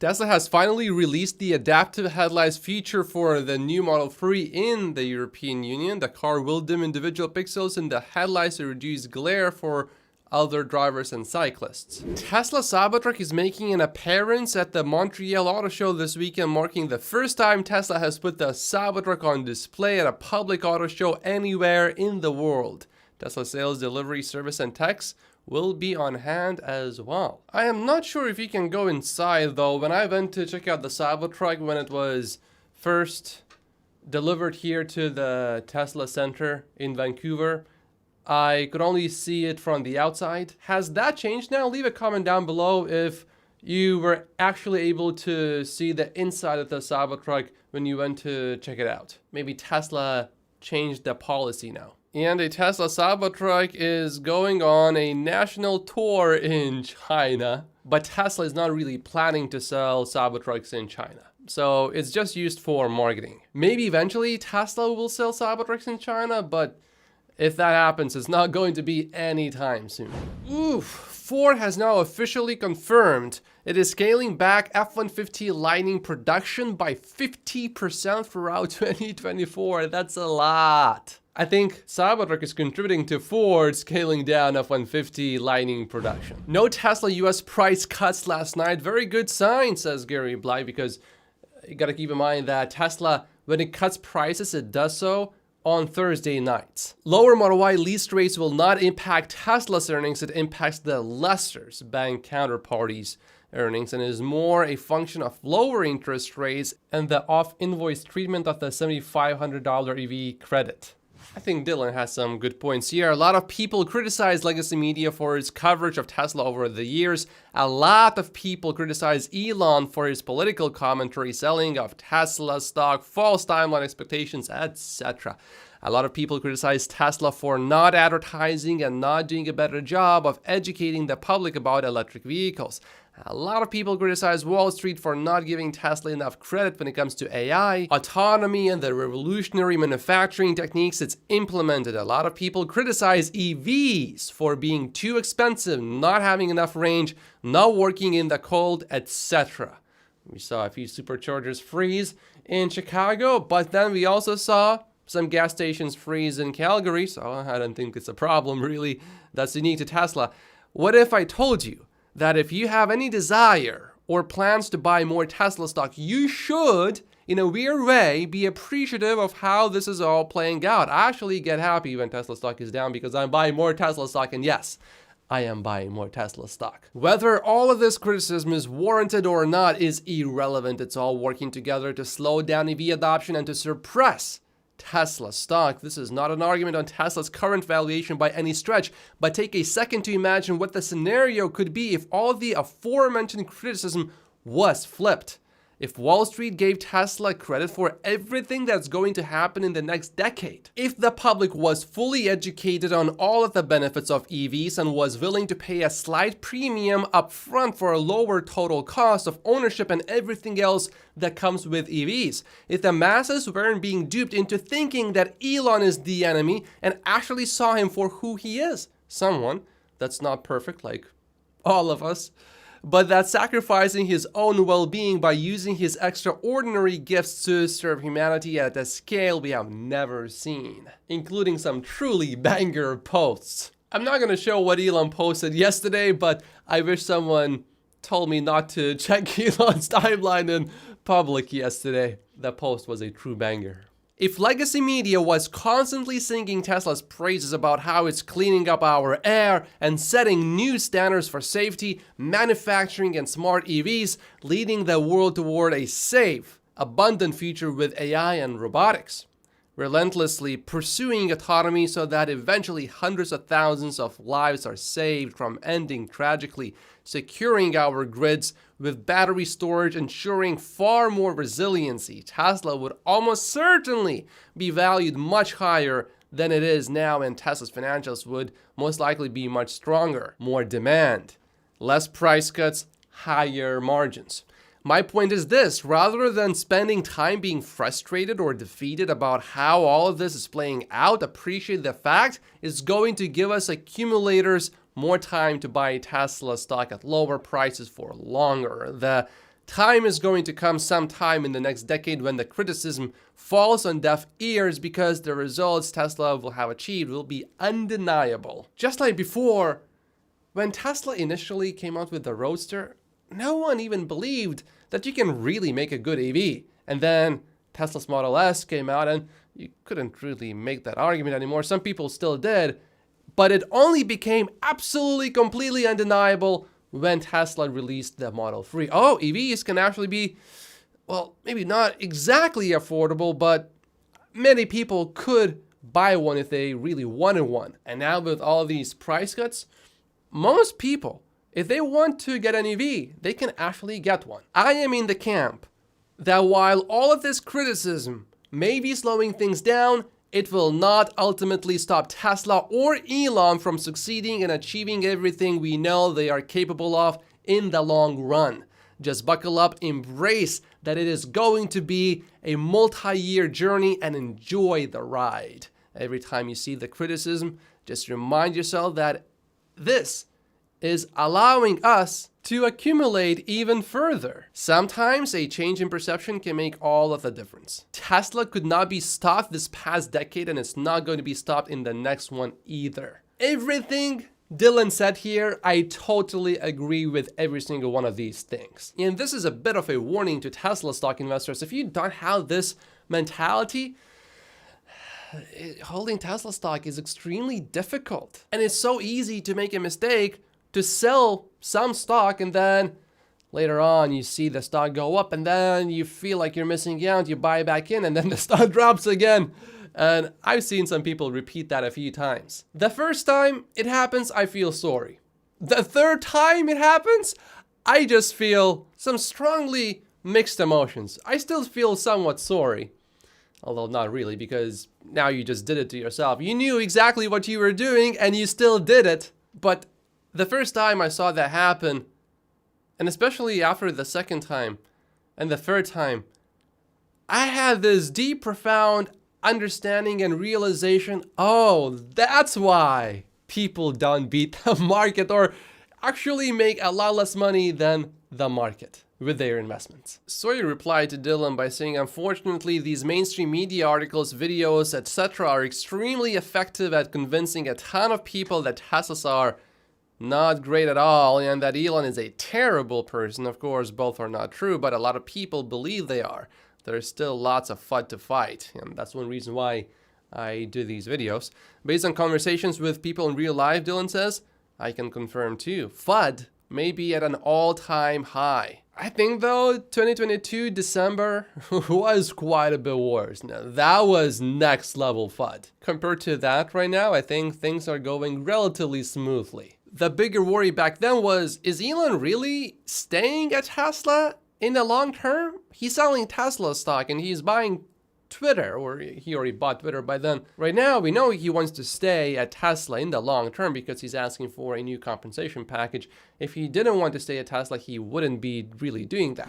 Tesla has finally released the adaptive headlights feature for the new Model 3 in the European Union. The car will dim individual pixels in the headlights to reduce glare for other drivers and cyclists. Tesla Cybertruck is making an appearance at the Montreal Auto Show this weekend, marking the first time Tesla has put the Cybertruck on display at a public auto show anywhere in the world. Tesla sales, delivery, service, and techs will be on hand as well. I am not sure if you can go inside though. When I went to check out the Cybertruck when it was first delivered here to the Tesla Center in Vancouver, I could only see it from the outside. Has that changed now? Leave a comment down below if you were actually able to see the inside of the Cybertruck when you went to check it out. Maybe Tesla changed the policy now. And a Tesla Cybertruck is going on a national tour in China, but Tesla is not really planning to sell Cybertrucks in China. So it's just used for marketing. Maybe eventually Tesla will sell Cybertrucks in China, but if that happens, it's not going to be anytime soon. Oof, Ford has now officially confirmed it is scaling back F-150 Lightning production by 50% throughout 2024. That's a lot. I think Cybertruck is contributing to Ford scaling down F-150 Lightning production. No Tesla US price cuts last night. Very good sign, says Gary Bly, because you gotta keep in mind that Tesla, when it cuts prices, it does so on Thursday nights. Lower Model Y lease rates will not impact Tesla's earnings. It impacts the lessor's bank counterparties' earnings and is more a function of lower interest rates and the off-invoice treatment of the $7,500 EV credit. I think Dylan has some good points here. A lot of people criticize legacy media for its coverage of Tesla over the years. A lot of people criticize Elon for his political commentary, selling of Tesla stock, false timeline expectations, etc. A lot of people criticize Tesla for not advertising and not doing a better job of educating the public about electric vehicles. A lot of people criticize Wall Street for not giving Tesla enough credit when it comes to AI, autonomy, and the revolutionary manufacturing techniques it's implemented. A lot of people criticize EVs for being too expensive, not having enough range, not working in the cold, etc. We saw a few superchargers freeze in Chicago, but then we also saw some gas stations freeze in Calgary, so I don't think it's a problem really that's unique to Tesla. What if I told you that if you have any desire or plans to buy more Tesla stock, you should, in a weird way, be appreciative of how this is all playing out. I actually get happy when Tesla stock is down because I'm buying more Tesla stock, and yes, I am buying more Tesla stock. Whether all of this criticism is warranted or not is irrelevant. It's all working together to slow down EV adoption and to suppress Tesla stock. This is not an argument on Tesla's current valuation by any stretch, but take a second to imagine what the scenario could be if all the aforementioned criticism was flipped. If Wall Street gave Tesla credit for everything that's going to happen in the next decade. If the public was fully educated on all of the benefits of EVs and was willing to pay a slight premium upfront for a lower total cost of ownership and everything else that comes with EVs. If the masses weren't being duped into thinking that Elon is the enemy and actually saw him for who he is. Someone that's not perfect like all of us, but that's sacrificing his own well-being by using his extraordinary gifts to serve humanity at a scale we have never seen, including some truly banger posts. I'm not going to show what Elon posted yesterday, but I wish someone told me not to check Elon's timeline in public yesterday. That post was a true banger. If legacy media was constantly singing Tesla's praises about how it's cleaning up our air and setting new standards for safety, manufacturing, and smart EVs, leading the world toward a safe, abundant future with AI and robotics, relentlessly pursuing autonomy so that eventually hundreds of thousands of lives are saved from ending tragically, securing our grids with battery storage, ensuring far more resiliency, Tesla would almost certainly be valued much higher than it is now, and Tesla's financials would most likely be much stronger. More demand, less price cuts, higher margins. My point is this: rather than spending time being frustrated or defeated about how all of this is playing out, appreciate the fact it's going to give us accumulators more time to buy Tesla stock at lower prices for longer. The time is going to come sometime in the next decade when the criticism falls on deaf ears because the results Tesla will have achieved will be undeniable. Just like before, when Tesla initially came out with the Roadster, no one even believed that you can really make a good EV. And then Tesla's Model S came out and you couldn't really make that argument anymore. Some people still did, but it only became absolutely, completely undeniable when Tesla released the Model 3. Oh, EVs can actually be, well, maybe not exactly affordable, but many people could buy one if they really wanted one. And now with all these price cuts, most people, if they want to get an EV, they can actually get one. I am in the camp that while all of this criticism may be slowing things down, it will not ultimately stop Tesla or Elon from succeeding and achieving everything we know they are capable of in the long run. Just buckle up, embrace that it is going to be a multi-year journey, and enjoy the ride. Every time you see the criticism, just remind yourself that this is allowing us to accumulate even further. Sometimes a change in perception can make all of the difference. Tesla could not be stopped this past decade, and it's not going to be stopped in the next one either. Everything Dylan said here, I totally agree with every single one of these things. And this is a bit of a warning to Tesla stock investors. If you don't have this mentality, holding Tesla stock is extremely difficult. And it's so easy to make a mistake to sell some stock, and then later on you see the stock go up, and then you feel like you're missing out, you buy back in, and then the stock drops again. And I've seen some people repeat that a few times. The first time it happens, I feel sorry. The third time it happens, I just feel some strongly mixed emotions. I still feel somewhat sorry, although not really, because now you just did it to yourself. You knew exactly what you were doing and you still did it. But the first time I saw that happen, and especially after the second time and the third time, I had this deep, profound understanding and realization, oh, that's why people don't beat the market or actually make a lot less money than the market with their investments. Sawyer replied to Dylan by saying, unfortunately, these mainstream media articles, videos, etc. are extremely effective at convincing a ton of people that Teslas are not great at all and that Elon is a terrible person. Of course, both are not true, but a lot of people believe they are. There's still lots of FUD to fight, and that's one reason why I do these videos. Based on conversations with people in real life, Dylan says, I can confirm too, FUD may be at an all-time high. I think though, 2022 December was quite a bit worse. Now, that was next level FUD. Compared to that right now, I think things are going relatively smoothly. The bigger worry back then was, is Elon really staying at Tesla in the long term? He's selling Tesla stock and he's buying Twitter, or he already bought Twitter by then. Right now, we know he wants to stay at Tesla in the long term because he's asking for a new compensation package. If he didn't want to stay at Tesla, he wouldn't be really doing that.